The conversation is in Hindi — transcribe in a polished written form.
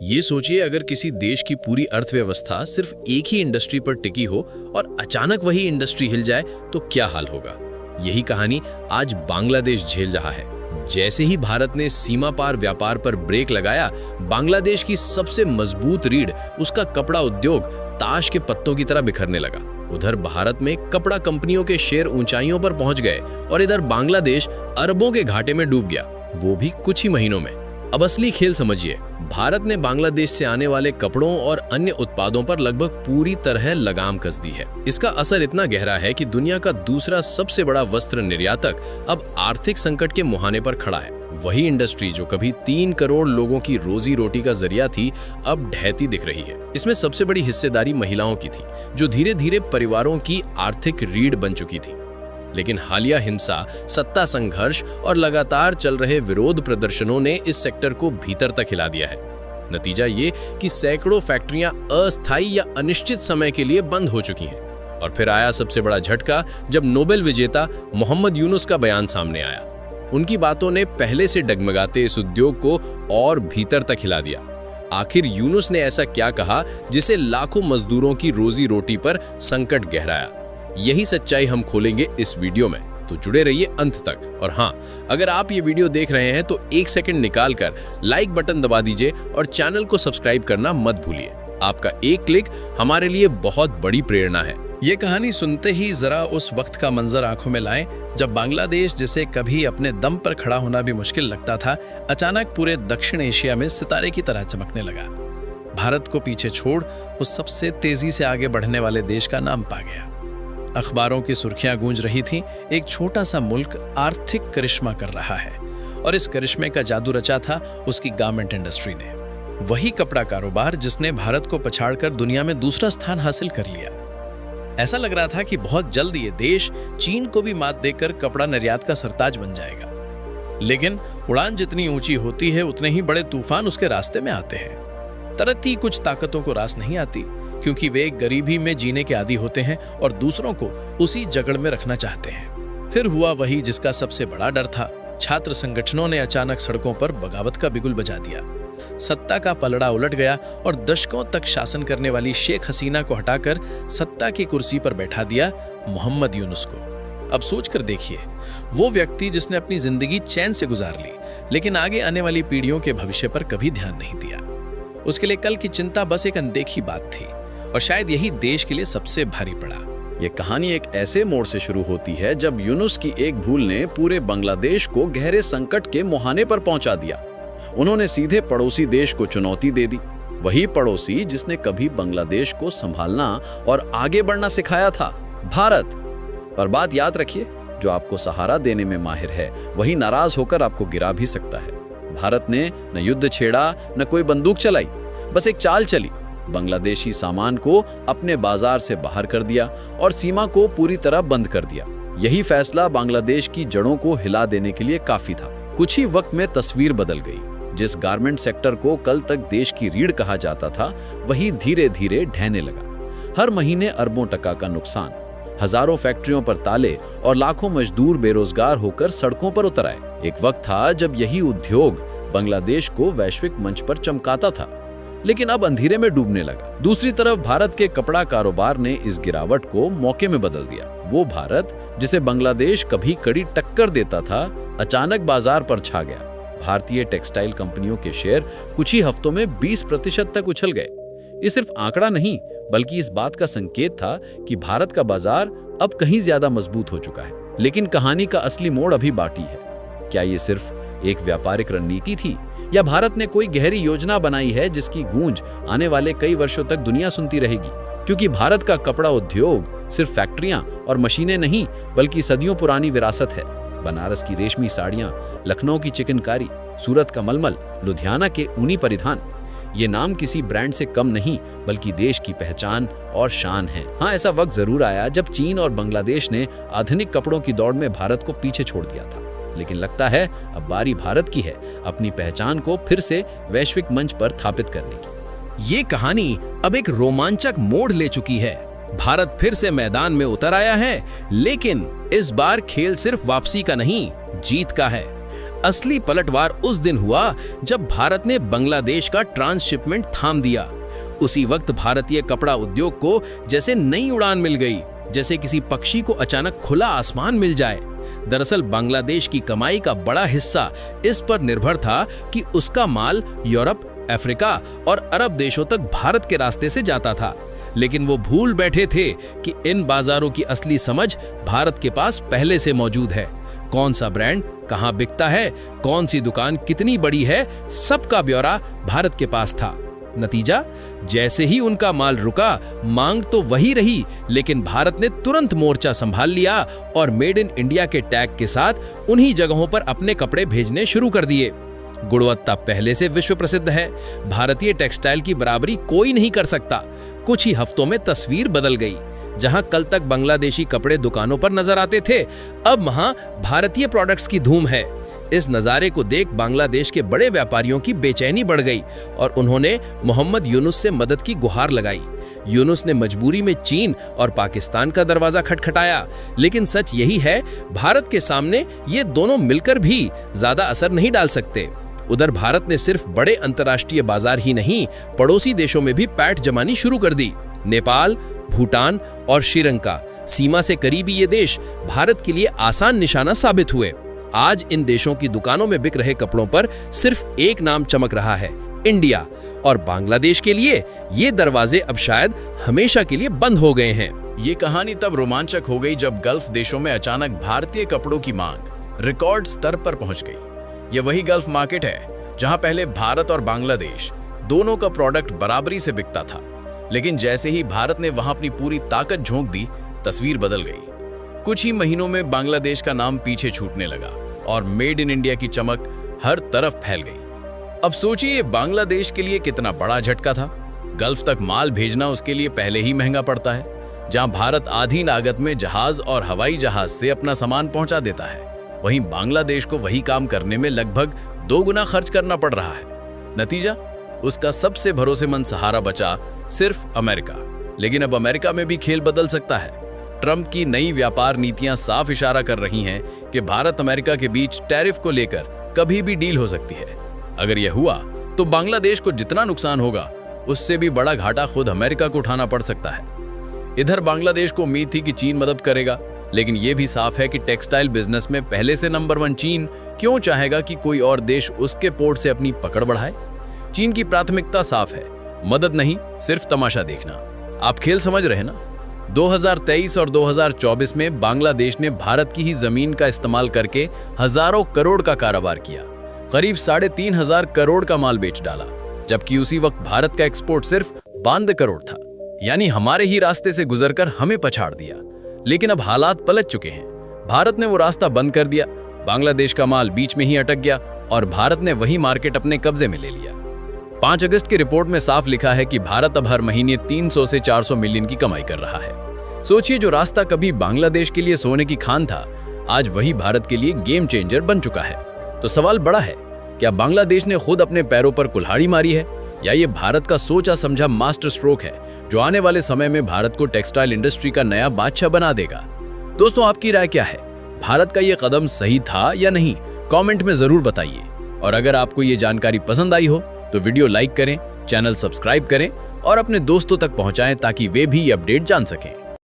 ये सोचिए, अगर किसी देश की पूरी अर्थव्यवस्था सिर्फ एक ही इंडस्ट्री पर टिकी हो और अचानक वही इंडस्ट्री हिल जाए तो क्या हाल होगा। यही कहानी आज बांग्लादेश झेल रहा है। जैसे ही भारत ने सीमा पार व्यापार पर ब्रेक लगाया, बांग्लादेश की सबसे मजबूत रीढ़, उसका कपड़ा उद्योग, ताश के पत्तों की तरह बिखरने लगा। उधर भारत में कपड़ा कंपनियों के शेयर ऊंचाइयों पर पहुंच गए और इधर बांग्लादेश अरबों के घाटे में डूब गया, वो भी कुछ ही महीनों में। अब असली खेल समझिए। भारत ने बांग्लादेश से आने वाले कपड़ों और अन्य उत्पादों पर लगभग पूरी तरह लगाम कस दी है। इसका असर इतना गहरा है कि दुनिया का दूसरा सबसे बड़ा वस्त्र निर्यातक अब आर्थिक संकट के मुहाने पर खड़ा है। वही इंडस्ट्री जो कभी 3 करोड़ लोगों की रोजी रोटी का जरिया थी, अब ढहती दिख रही है। इसमें सबसे बड़ी हिस्सेदारी महिलाओं की थी, जो धीरे धीरे परिवारों की आर्थिक रीढ़ बन चुकी थी। लेकिन हालिया हिंसा, सत्ता संघर्ष और लगातार चल रहे विरोध प्रदर्शनों ने इस सेक्टर को भीतर तक हिला दिया है। नतीजा ये कि सैकड़ों फैक्ट्रियां अस्थायी या अनिश्चित समय के लिए बंद हो चुकी हैं। और फिर आया सबसे बड़ा झटका, जब नोबेल विजेता मोहम्मद यूनुस का बयान सामने आया। उनकी बातों ने पहले से डगमगाते इस उद्योग को और भीतर तक हिला दिया। आखिर यूनुस ने ऐसा क्या कहा जिसे लाखों मजदूरों की रोजी रोटी पर संकट गहराया? यही सच्चाई हम खोलेंगे इस वीडियो में, तो जुड़े रहिए अंत तक। और हाँ, अगर आप ये वीडियो देख रहे हैं तो 1 सेकंड निकालकर लाइक बटन दबा दीजिए और चैनल को सब्सक्राइब करना मत भूलिए। आपका एक क्लिक हमारे लिए बहुत बड़ी प्रेरणा है। ये कहानी सुनते ही जरा उस वक्त का मंजर आंखों में लाएं, जब बांग्लादेश, जिसे कभी अपने दम पर खड़ा होना भी मुश्किल लगता था, अचानक पूरे दक्षिण एशिया में सितारे की तरह चमकने लगा। भारत को पीछे छोड़ वो सबसे तेजी से आगे बढ़ने वाले देश का नाम पा गया। अखबारों की सुर्खियां गूंज रही थीं, एक छोटा सा मुल्क आर्थिक करिश्मा कर रहा है, और इस करिश्मे का जादू रचा था उसकी गारमेंट इंडस्ट्री ने। वही कपड़ा कारोबार जिसने भारत को पछाड़कर दुनिया में दूसरा स्थान हासिल कर लिया। ऐसा लग रहा था कि बहुत जल्द ये देश चीन को भी मात देकर कपड़ा निर्यात का सरताज बन जाएगा। लेकिन उड़ान जितनी ऊंची होती है, उतने ही बड़े तूफान उसके रास्ते में आते हैं। तरती कुछ ताकतों को रास नहीं आती, क्योंकि वे गरीबी में जीने के आदी होते हैं और दूसरों को उसी जकड़ में रखना चाहते हैं। फिर हुआ वही जिसका सबसे बड़ा डर था। छात्र संगठनों ने अचानक सड़कों पर बगावत का बिगुल बजा दिया। सत्ता का पलड़ा उलट गया और दशकों तक शासन करने वाली शेख हसीना को हटाकर सत्ता की कुर्सी पर बैठा दिया मोहम्मद यूनुस को। अब सोचकर देखिए, वो व्यक्ति जिसने अपनी जिंदगी चैन से गुजार ली, लेकिन आगे आने वाली पीढ़ियों के भविष्य पर कभी ध्यान नहीं दिया। उसके लिए कल की चिंता बस एक अनदेखी बात थी, और शायद यही देश के लिए सबसे भारी पड़ा। यह कहानी एक ऐसे मोड़ से शुरू होती है जब यूनुस की एक भूल ने पूरे बांग्लादेश को गहरे संकट के मुहाने पर पहुंचा दिया। उन्होंने सीधे पड़ोसी देश को चुनौती दे दी, वही पड़ोसी जिसने कभी बांग्लादेश को संभालना और आगे बढ़ना सिखाया था, भारत। पर बात याद रखिए, जो आपको सहारा देने में माहिर है, वही नाराज होकर आपको गिरा भी सकता है। भारत ने न युद्ध छेड़ा, न कोई बंदूक चलाई, बस एक चाल चली। बांग्लादेशी सामान को अपने बाजार से बाहर कर दिया और सीमा को पूरी तरह बंद कर दिया। यही फैसला बांग्लादेश की जड़ों को हिला देने के लिए काफी था। कुछ ही वक्त में तस्वीर बदल गई। जिस गारमेंट सेक्टर को कल तक देश की रीढ़ कहा जाता था, वही धीरे धीरे ढहने लगा। हर महीने अरबों टका का नुकसान, हजारों फैक्ट्रियों पर ताले और लाखों मजदूर बेरोजगार होकर सड़कों पर उतर आए। एक वक्त था जब यही उद्योग बांग्लादेश को वैश्विक मंच पर चमकाता था, लेकिन अब अंधेरे में डूबने लगा। दूसरी तरफ भारत के कपड़ा कारोबार ने इस गिरावट को मौके में बदल दिया। वो भारत जिसे बांग्लादेश कभी कड़ी टक्कर देता था, अचानक बाजार पर छा गया। भारतीय टेक्सटाइल कंपनियों के शेयर कुछ ही हफ्तों में 20% तक उछल गए। ये सिर्फ आंकड़ा नहीं, बल्कि इस बात का संकेत था कि भारत का बाजार अब कहीं ज्यादा मजबूत हो चुका है। लेकिन कहानी का असली मोड़ अभी बाकी है। क्या ये सिर्फ एक व्यापारिक रणनीति थी, या भारत ने कोई गहरी योजना बनाई है जिसकी गूंज आने वाले कई वर्षों तक दुनिया सुनती रहेगी? क्योंकि भारत का कपड़ा उद्योग सिर्फ फैक्ट्रियां और मशीनें नहीं, बल्कि सदियों पुरानी विरासत है। बनारस की रेशमी साड़ियां, लखनऊ की चिकनकारी, सूरत का मलमल, लुधियाना के ऊनी परिधान, ये नाम किसी ब्रांड से कम नहीं, बल्कि देश की पहचान और शान है। हाँ, ऐसा वक्त जरूर आया जब चीन और बांग्लादेश ने आधुनिक कपड़ों की दौड़ में भारत को पीछे छोड़ दिया था, लेकिन लगता है अब बारी भारत की है अपनी पहचान को फिर से वैश्विक मंच पर स्थापित करने की। ये कहानी अब एक रोमांचक मोड़ ले चुकी है। भारत फिर से मैदान में उतर आया है, लेकिन इस बार खेल सिर्फ वापसी का नहीं, जीत का है। असली पलटवार उस दिन हुआ जब भारत ने बांग्लादेश का ट्रांसशिपमेंट थाम दिया। उसी वक्त भारतीय कपड़ा उद्योग को जैसे नई उड़ान मिल गई, जैसे किसी पक्षी को अचानक खुला आसमान मिल जाए। दरअसल बांग्लादेश की कमाई का बड़ा हिस्सा इस पर निर्भर था कि उसका माल यूरोप, अफ्रीका और अरब देशों तक भारत के रास्ते से जाता था। लेकिन वो भूल बैठे थे कि इन बाजारों की असली समझ भारत के पास पहले से मौजूद है। कौन सा ब्रांड कहां बिकता है, कौन सी दुकान कितनी बड़ी है, सबका ब्यौरा भारत के पास था। नतीजा, जैसे ही उनका माल रुका, मांग तो वही रही, लेकिन भारत ने तुरंत मोर्चा संभाल लिया और मेड इन इंडिया के टैग के साथ उन्हीं जगहों पर अपने कपड़े भेजने शुरू कर दिए। गुणवत्ता पहले से विश्व प्रसिद्ध है, भारतीय टेक्सटाइल की बराबरी कोई नहीं कर सकता। कुछ ही हफ्तों में तस्वीर बदल गई। जहां कल तक बांग्लादेशी कपड़े दुकानों पर नजर आते थे, अब वहां भारतीय प्रोडक्ट्स की धूम है। इस नजारे को देख बांग्लादेश के बड़े व्यापारियों की बेचैनी बढ़ गई और उन्होंने मोहम्मद यूनुस से मदद की गुहार लगाई। यूनुस ने मजबूरी में चीन और पाकिस्तान का दरवाजा खटखटाया, लेकिन सच यही है, भारत के सामने ये दोनों मिलकर भी ज्यादा असर नहीं डाल सकते। उधर भारत ने सिर्फ बड़े अंतर्राष्ट्रीय बाजार ही नहीं, पड़ोसी देशों में भी पैठ जमानी शुरू कर दी। नेपाल, भूटान और श्रीलंका, सीमा से करीबी ये देश भारत के लिए आसान निशाना साबित हुए। आज इन देशों की दुकानों में बिक रहे कपड़ों पर सिर्फ एक नाम चमक रहा है, इंडिया। और बांग्लादेश के लिए ये दरवाजे अब शायद हमेशा के लिए बंद हो गए हैं। ये कहानी तब रोमांचक हो गई जब गल्फ देशों में अचानक भारतीय कपड़ों की मांग रिकॉर्ड स्तर पर पहुंच गई। ये वही गल्फ मार्केट है जहां पहले भारत और बांग्लादेश दोनों का प्रोडक्ट बराबरी से बिकता था, लेकिन जैसे ही भारत ने वहां अपनी पूरी ताकत झोंक दी, तस्वीर बदल गई। कुछ ही महीनों में बांग्लादेश का नाम पीछे छूटने लगा और मेड इन इंडिया की चमक हर तरफ फैल गई। अब सोचिए बांग्लादेश के लिए कितना बड़ा झटका था। गल्फ तक माल भेजना उसके लिए पहले ही महंगा पड़ता है, जहां भारत आधी लागत में जहाज और हवाई जहाज से अपना सामान पहुंचा देता है, वहीं बांग्लादेश को वही काम करने में लगभग 2 गुना खर्च करना पड़ रहा है। नतीजा, उसका सबसे भरोसेमंद सहारा बचा सिर्फ अमेरिका। लेकिन अब अमेरिका में भी खेल बदल सकता है। ट्रंप की नई व्यापार नीतियां साफ इशारा कर रही हैं कि भारत अमेरिका के बीच टैरिफ को लेकर कभी भी डील हो सकती है। अगर यह हुआ तो बांग्लादेश को जितना नुकसान होगा, उससे भी बड़ा घाटा खुद अमेरिका को उठाना पड़ सकता है। इधर बांग्लादेश को उम्मीद थी कि चीन मदद करेगा, लेकिन यह भी साफ है कि टेक्सटाइल बिजनेस में पहले से नंबर 1 चीन क्यों चाहेगा कि कोई और देश उसके पोर्ट से अपनी पकड़ बढ़ाए। चीन की प्राथमिकता साफ है, मदद नहीं, सिर्फ तमाशा देखना। आप खेल समझ रहे ना। 2023 और 2024 में बांग्लादेश ने भारत की ही जमीन का इस्तेमाल करके हजारों करोड़ का कारोबार किया, करीब 3,500 करोड़ का माल बेच डाला, जबकि उसी वक्त भारत का एक्सपोर्ट सिर्फ 92 करोड़ था। यानी हमारे ही रास्ते से गुजरकर हमें पछाड़ दिया। लेकिन अब हालात पलट चुके हैं। भारत ने वो रास्ता बंद कर दिया, बांग्लादेश का माल बीच में ही अटक गया और भारत ने वही मार्केट अपने कब्जे में ले लिया। 5 अगस्त की रिपोर्ट में साफ लिखा है कि भारत अब हर महीने 300 से 400 मिलियन की कमाई कर रहा है। सोचिए, जो रास्ता कभी बांग्लादेश के लिए सोने की खान था, आज वही भारत के लिए गेम चेंजर बन चुका है। तो सवाल बड़ा है, क्या बांग्लादेश ने खुद अपने पैरों पर कुल्हाड़ी मारी है, या ये भारत का सोचा समझा मास्टर स्ट्रोक है जो आने वाले समय में भारत को टेक्सटाइल इंडस्ट्री का नया बादशाह बना देगा? दोस्तों, आपकी राय क्या है? भारत का ये कदम सही था या नहीं? कमेंट में जरूर बताइए। और अगर आपको ये जानकारी पसंद आई हो तो वीडियो लाइक करें, चैनल सब्सक्राइब करें और अपने दोस्तों तक पहुंचाएं ताकि वे भी अपडेट जान सकें।